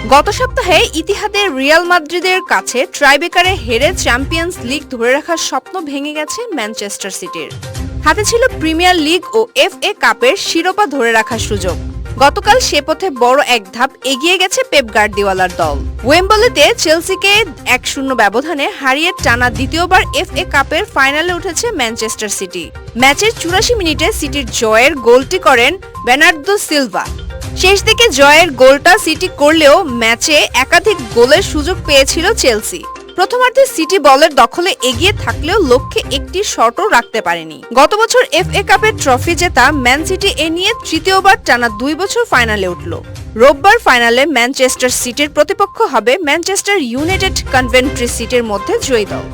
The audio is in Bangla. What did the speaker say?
গত সপ্তাহে ইতিহাদের রিয়াল মাদ্রিদের কাছে ট্রাইবেকারে হেরে চ্যাম্পিয়ন্স লিগ ধরে রাখার স্বপ্ন ভেঙে গেছে ম্যানচেস্টার সিটির। হাতে ছিল প্রিমিয়ার লিগ ও FA কাপের শিরোপা ধরে রাখার সুযোগ। গতকাল সে পথে বড় এক ধাপ এগিয়ে গেছে পেপ গার্দিওলার দল। ওয়েম্বলিতে চেলসিকে 1-0 ব্যবধানে হারিয়ে টানা দ্বিতীয়বার FA কাপের ফাইনালে উঠেছে ম্যানচেস্টার সিটি। ম্যাচের 84 মিনিটে সিটির জয়ের গোলটি করেন বের্নার্দো সিলভা। শেষ দিকে জয়ের গোলটা সিটি করলেও ম্যাচে একাধিক গোলের সুযোগ পেয়েছিল চেলসি। প্রথমার্ধে সিটি বলের দখলে এগিয়ে থাকলেও লক্ষ্যে একটি শটও রাখতে পারেনি। গত বছর FA কাপের ট্রফি জেতা ম্যান সিটি এ নিয়ে তৃতীয়বার টানা 2 বছর ফাইনালে উঠল। রোববার ফাইনালে ম্যানচেস্টার সিটির প্রতিপক্ষ হবে ম্যানচেস্টার ইউনাইটেড কনভেন্ট্রি সিটির মধ্যে জয়ী দল।